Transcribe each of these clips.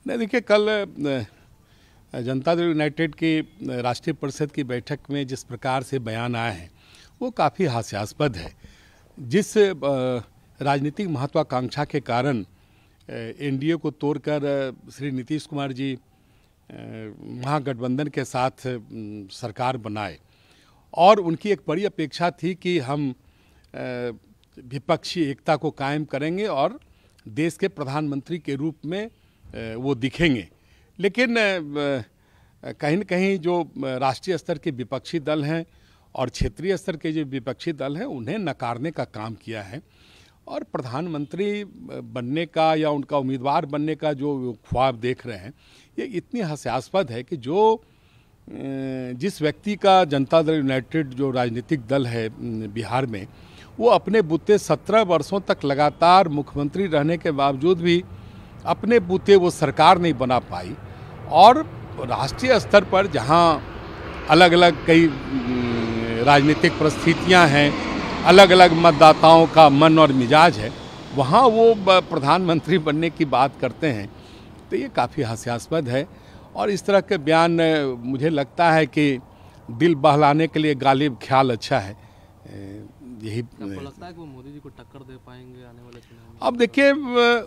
नहीं, देखिए कल जनता दल यूनाइटेड की राष्ट्रीय परिषद की बैठक में जिस प्रकार से बयान आए हैं वो काफ़ी हास्यास्पद है। जिस राजनीतिक महत्वाकांक्षा के कारण एनडीए को तोड़कर श्री नीतीश कुमार जी महागठबंधन के साथ सरकार बनाए और उनकी एक बड़ी अपेक्षा थी कि हम विपक्षी एकता को कायम करेंगे और देश के प्रधानमंत्री के रूप में वो दिखेंगे। लेकिन कहीं न कहीं जो राष्ट्रीय स्तर के विपक्षी दल हैं और क्षेत्रीय स्तर के जो विपक्षी दल हैं उन्हें नकारने का काम किया है और प्रधानमंत्री बनने का या उनका उम्मीदवार बनने का जो ख्वाब देख रहे हैं ये इतनी हास्यास्पद है कि जो जिस व्यक्ति का जनता दल यूनाइटेड जो राजनीतिक दल है बिहार में वो अपने बूते 17 वर्षों तक लगातार मुख्यमंत्री रहने के बावजूद भी अपने बूते वो सरकार नहीं बना पाई और राष्ट्रीय स्तर पर जहाँ अलग अलग कई राजनीतिक परिस्थितियाँ हैं, अलग अलग मतदाताओं का मन और मिजाज है, वहाँ वो प्रधानमंत्री बनने की बात करते हैं तो ये काफ़ी हास्यास्पद है। और इस तरह के बयान मुझे लगता है कि दिल बहलाने के लिए गालिब ख्याल अच्छा है। यही आपको लगता है कि वो मोदी जी को टक्कर दे पाएंगे आने वाले चुनाव में? अब देखिए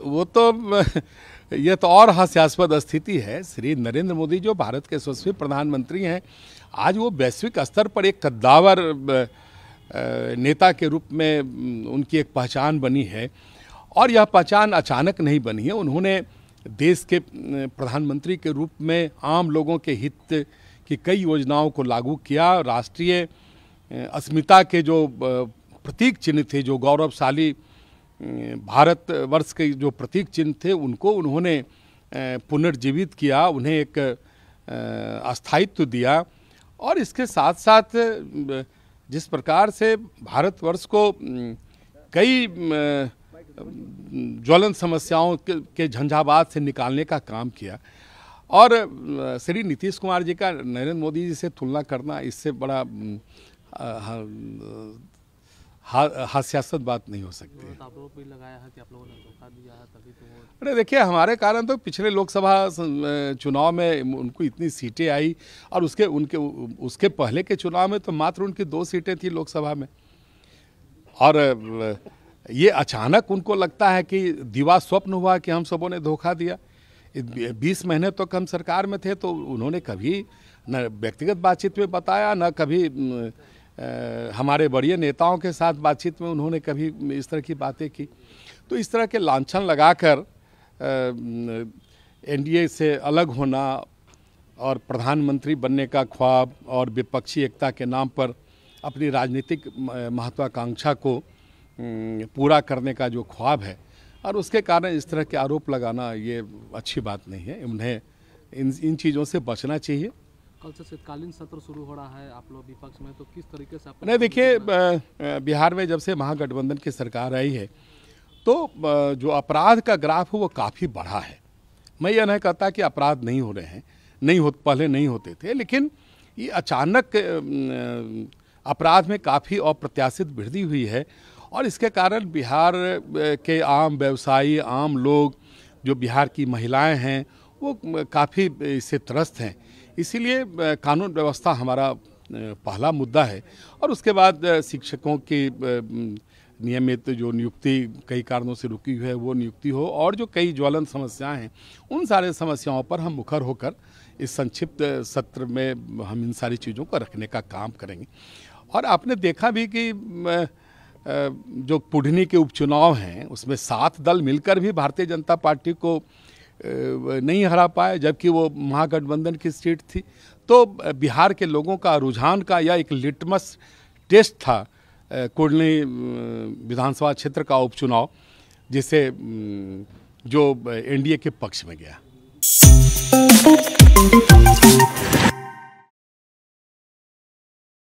वो तो ये तो और हास्यास्पद स्थिति है। श्री नरेंद्र मोदी जो भारत के यशस्वी प्रधानमंत्री हैं, आज वो वैश्विक स्तर पर एक कद्दावर नेता के रूप में उनकी एक पहचान बनी है और यह पहचान अचानक नहीं बनी है। उन्होंने देश के प्रधानमंत्री के रूप में आम लोगों के हित की कई योजनाओं को लागू किया। राष्ट्रीय अस्मिता के जो प्रतीक चिन्ह थे, जो गौरवशाली भारत वर्ष के जो प्रतीक चिन्ह थे, उनको उन्होंने पुनर्जीवित किया, उन्हें एक अस्थायित्व दिया। और इसके साथ साथ जिस प्रकार से भारतवर्ष को कई ज्वलंत समस्याओं के झंझावात से निकालने का काम किया और श्री नीतीश कुमार जी का नरेंद्र मोदी जी से तुलना करना इससे बड़ा हास्यास्पद बात नहीं हो सकती है। आरोप भी लगाया है कि आप लोगों ने धोखा दिया है तभी तो अरे देखिए, हमारे कारण तो पिछले लोकसभा चुनाव में उनको इतनी सीटें आई और उसके पहले के चुनाव में तो मात्र उनकी 2 सीटें थी लोकसभा में। और ये अचानक उनको लगता है कि दिवा स्वप्न हुआ कि हम सबों ने धोखा दिया। 20 महीने तक हम सरकार में थे तो उन्होंने कभी न व्यक्तिगत बातचीत में बताया, न कभी हमारे बड़े नेताओं के साथ बातचीत में उन्होंने कभी इस तरह की बातें की। तो इस तरह के लांछन लगाकर एनडीए से अलग होना और प्रधानमंत्री बनने का ख्वाब और विपक्षी एकता के नाम पर अपनी राजनीतिक महत्वाकांक्षा को पूरा करने का जो ख्वाब है और उसके कारण इस तरह के आरोप लगाना ये अच्छी बात नहीं है। उन्हें इन चीज़ों से बचना चाहिए। कल से शीतकालीन सत्र शुरू हो रहा है, आप लोग विपक्ष में, तो किस तरीके से? नहीं देखिए, बिहार में जब से महागठबंधन की सरकार आई है तो जो अपराध का ग्राफ है वो काफ़ी बढ़ा है। मैं यह नहीं कहता कि अपराध नहीं हो रहे हैं, पहले नहीं होते थे, लेकिन ये अचानक अपराध में काफ़ी अप्रत्याशित वृद्धि हुई है और इसके कारण बिहार के आम व्यवसायी, आम लोग, जो बिहार की महिलाएं हैं, वो काफ़ी इससे त्रस्त हैं। इसीलिए कानून व्यवस्था हमारा पहला मुद्दा है और उसके बाद शिक्षकों की नियमित जो नियुक्ति कई कारणों से रुकी हुई है वो नियुक्ति हो और जो कई ज्वलंत समस्याएं हैं उन सारे समस्याओं पर हम मुखर होकर इस संक्षिप्त सत्र में हम इन सारी चीज़ों को रखने का काम करेंगे। और आपने देखा भी कि जो पुढनी के उपचुनाव हैं उसमें 7 दल मिलकर भी भारतीय जनता पार्टी को नहीं हरा पाए, जबकि वो महागठबंधन की सीट थी। तो बिहार के लोगों का रुझान का यह एक लिटमस टेस्ट था कुर्ली विधानसभा क्षेत्र का उपचुनाव, जिसे जो एनडीए के पक्ष में गया।